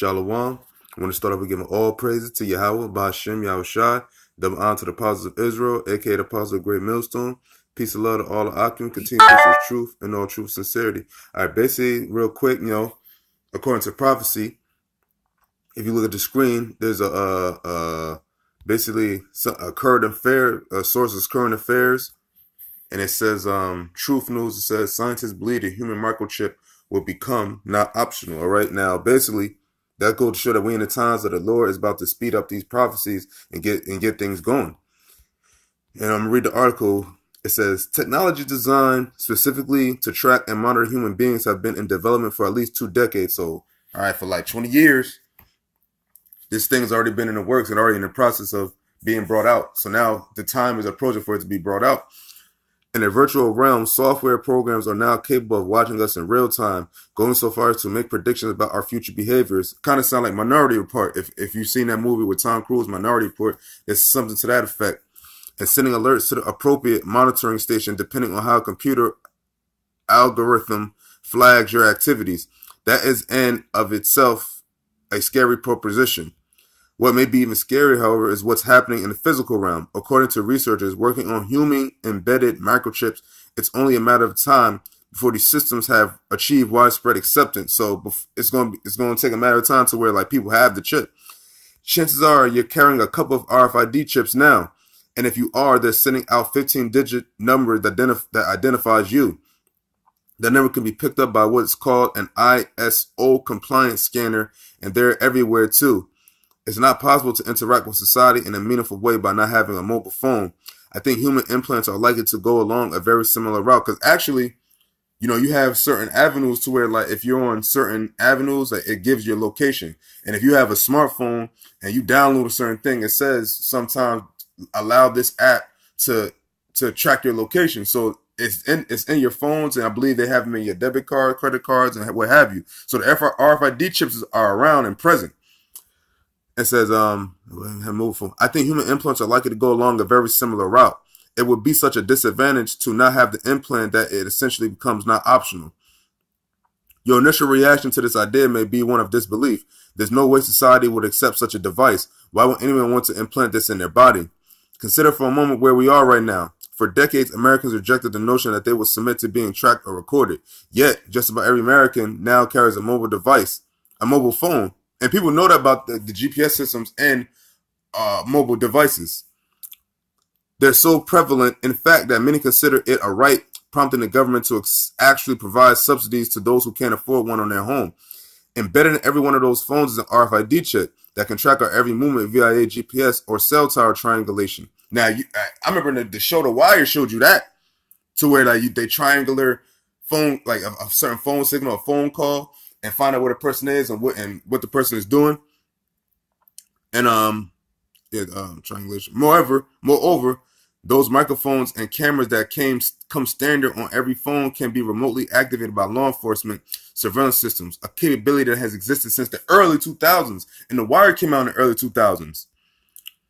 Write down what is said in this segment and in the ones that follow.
Shalom. I want to start off with giving all praises to Yahweh, Ba'ashem, Yahushai, double honor to the apostles of Israel, aka the apostles of Great Millstone. Peace and love to all the Akim. Continue to preach truth and all truth sincerity. All right, basically, real quick, according to prophecy, if you look at the screen, there's basically a current affair, sources current affairs, and it says truth news. It says scientists believe the human microchip will become not optional. All right, now basically that goes to show that we in the times that the Lord is about to speed up these prophecies and get things going. And I'm gonna read the article. It says technology designed specifically to track and monitor human beings have been in development for at least 2 decades. So, all right, for like 20 years, this thing's already been in the works and already in the process of being brought out. So now the time is approaching for it to be brought out. In the virtual realm, software programs are now capable of watching us in real time, going so far as to make predictions about our future behaviors. Kind of sound like Minority Report. If you've seen that movie with Tom Cruise, Minority Report, it's something to that effect. And sending alerts to the appropriate monitoring station depending on how a computer algorithm flags your activities. That is in of itself a scary proposition. What may be even scarier, however, is what's happening in the physical realm. According to researchers working on human embedded microchips, it's only a matter of time before these systems have achieved widespread acceptance. So it's going to take a matter of time to where like people have the chip. Chances are you're carrying a couple of RFID chips now, and if you are, they're sending out 15-digit number that identifies you. That number can be picked up by what's called an ISO compliance scanner, and they're everywhere too. It's not possible to interact with society in a meaningful way by not having a mobile phone. I think human implants are likely to go along a very similar route because actually, you have certain avenues to where like if you're on certain avenues, like, it gives you a location. And if you have a smartphone and you download a certain thing, it says sometimes allow this app to track your location. So it's in your phones, and I believe they have them in your debit card, credit cards, and what have you. So the RFID chips are around and present. It says, I think human implants are likely to go along a very similar route. It would be such a disadvantage to not have the implant that it essentially becomes not optional. Your initial reaction to this idea may be one of disbelief. There's no way society would accept such a device. Why would anyone want to implant this in their body? Consider for a moment where we are right now. For decades, Americans rejected the notion that they would submit to being tracked or recorded. Yet, just about every American now carries a mobile device, a mobile phone. And people know that about the GPS systems and mobile devices. They're so prevalent, in fact, that many consider it a right, prompting the government to actually provide subsidies to those who can't afford one on their home. Embedded in every one of those phones is an RFID chip that can track our every movement via GPS or cell tower triangulation. Now, I remember the show The Wire showed you that, to where like they triangular phone, like a certain phone signal, a phone call, and find out where the person is and what the person is doing. And triangulation. Moreover, those microphones and cameras that come standard on every phone can be remotely activated by law enforcement surveillance systems, a capability that has existed since the early 2000s. And The Wire came out in the early 2000s.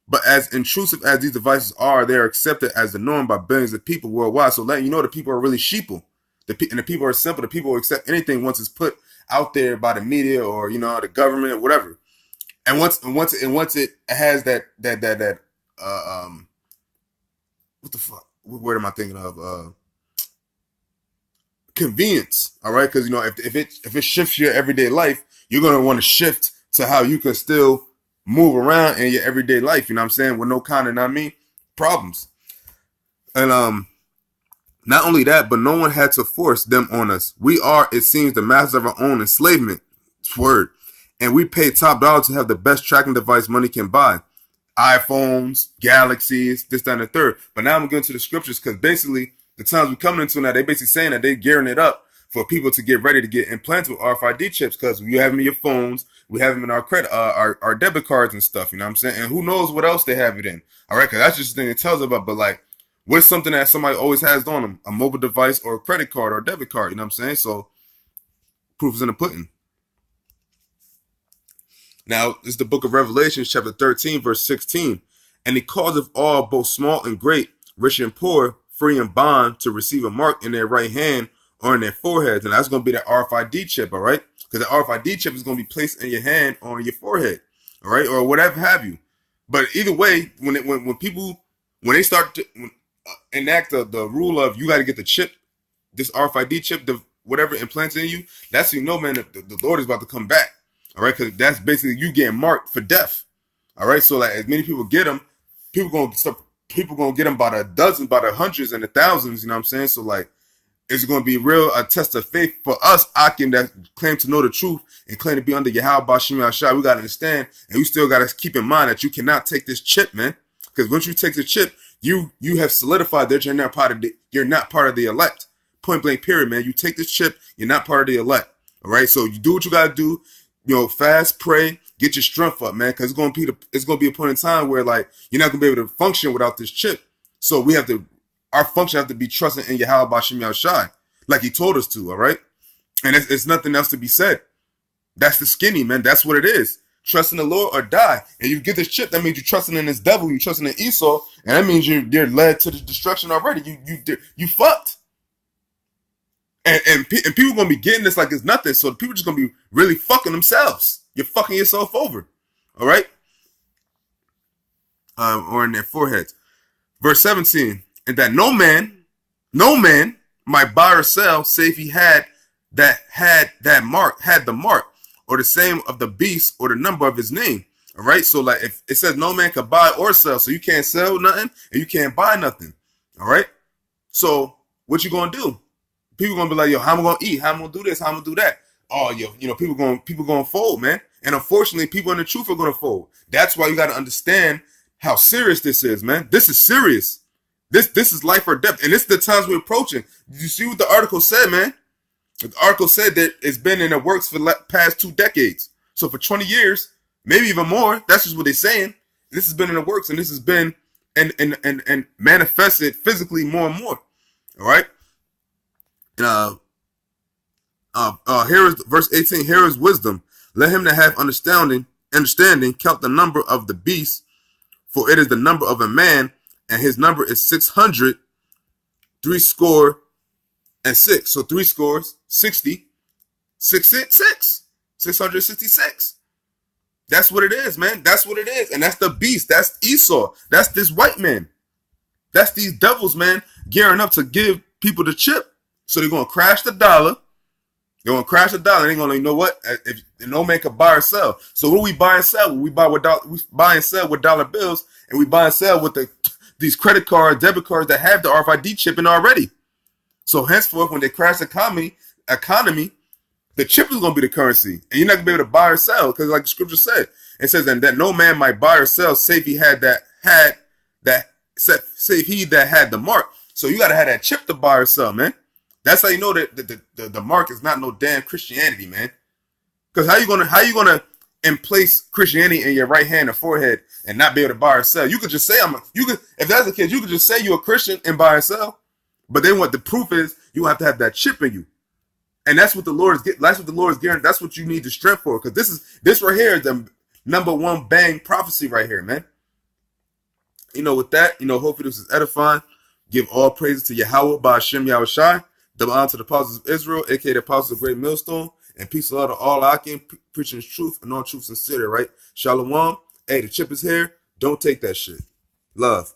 But as intrusive as these devices are, they are accepted as the norm by billions of people worldwide. So letting you know the people are really sheeple. And the people are simple. The people will accept anything once it's put out there by the media or the government, whatever. And once it has that what the fuck? What word am I thinking of? Convenience. All right, because if it shifts your everyday life, you're gonna want to shift to how you can still move around in your everyday life. You know what I'm saying? With no kind of, problems. And not only that, but no one had to force them on us. We are, it seems, the masters of our own enslavement. Word. And we pay top dollar to have the best tracking device money can buy. iPhones, Galaxies, this, that, and the third. But now I'm going to the scriptures because basically the times we're coming into now, they're basically saying that they're gearing it up for people to get ready to get implanted with RFID chips because we have them in your phones, we have them in our credit, our debit cards and stuff. You know what I'm saying? And who knows what else they have it in? All right, because that's just the thing it tells about. But like, what's something that somebody always has on them? A mobile device or a credit card or a debit card. You know what I'm saying? So proof is in the pudding. Now, this is the book of Revelation, chapter 13, verse 16. And he causeth all, both small and great, rich and poor, free and bond, to receive a mark in their right hand or in their foreheads, and that's going to be the RFID chip, all right? Because the RFID chip is going to be placed in your hand or on your forehead, all right, or whatever have you. But either way, when people when they start to enact the rule of you got to get the chip, this RFID chip, the whatever implants in you, that's you know, man, the Lord is about to come back, all right? Because that's basically you getting marked for death, all right? So like as many people get them, people gonna get them by the dozen, by the hundreds and the thousands. You know what I'm saying? So like, it's going to be a test of faith for us, Akim, that claim to know the truth and claim to be under Yahweh Bashim Yahshua. We got to understand, and we still got to keep in mind that you cannot take this chip, man. Because once you take the chip, you have solidified that you're not part of the elect. Point blank, period, man. You take this chip, you're not part of the elect. All right. So you do what you got to do. You know, fast, pray, get your strength up, man. Because it's going to be a point in time where like you're not going to be able to function without this chip. So our function have to be trusting in Yahweh Bashim Yahushai, like he told us to, all right? And it's nothing else to be said. That's the skinny, man. That's what it is. Trust in the Lord or die. And you get this chip, that means you're trusting in this devil, you're trusting in Esau, and that means you're led to the destruction already. You fucked. And people gonna be getting this like it's nothing, so people just gonna be really fucking themselves. You're fucking yourself over, all right? Or in their foreheads. Verse 17. And that no man might buy or sell, save he had the mark, or the same of the beast, or the number of his name. All right. So like if it says no man could buy or sell, so you can't sell nothing and you can't buy nothing. All right. So what you gonna do? People gonna be like, yo, how am I gonna eat? How am I gonna do this? How am I gonna do that? Oh, yo, you know, people gonna fold, man. And unfortunately, people in the truth are gonna fold. That's why you gotta understand how serious this is, man. This is serious. This is life or death, and this is the times we're approaching. Did you see what the article said, man? The article said that it's been in the works for the past 2 decades. So for 20 years, maybe even more, that's just what they're saying. This has been in the works, and this has been and manifested physically more and more. All right. And here is verse 18. Here is wisdom. Let him that have understanding count the number of the beast, for it is the number of a man. And his number is 600, 60. So 3 scores, 60, 666. That's what it is, man. That's what it is. And that's the beast. That's Esau. That's this white man. That's these devils, man, gearing up to give people the chip. So they're going to crash the dollar. They're going to crash the dollar. They're going to, you know what? If no man can buy or sell. So what do we buy and sell? We buy and sell with dollar bills, and we buy and sell with these credit cards, debit cards that have the RFID chip in already. So henceforth, when they crash the economy, the chip is going to be the currency. And you're not going to be able to buy or sell because like the scripture said, it says, and that no man might buy or sell save he had the mark. So you got to have that chip to buy or sell, man. That's how you know that the mark is not no damn Christianity, man. Because how you gonna place Christianity in your right hand or forehead and not be able to buy or sell? You could just say if that's the case, you could just say you're a Christian and buy or sell. But then what the proof is, you have to have that chip in you. And that's what the Lord is getting. That's what the Lord is guaranteeing. That's what you need the strength for. Because this right here is the number one bang prophecy right here, man. You know, with that, you know, hopefully this is edifying. Give all praises to Yahweh by Hashem Yahushai. Double honor to the apostles of Israel, aka the apostles of Great Millstone. And peace and love to all Akim, preaching the truth and all truth sincere, right? Shalom. Hey, the chip is here. Don't take that shit. Love.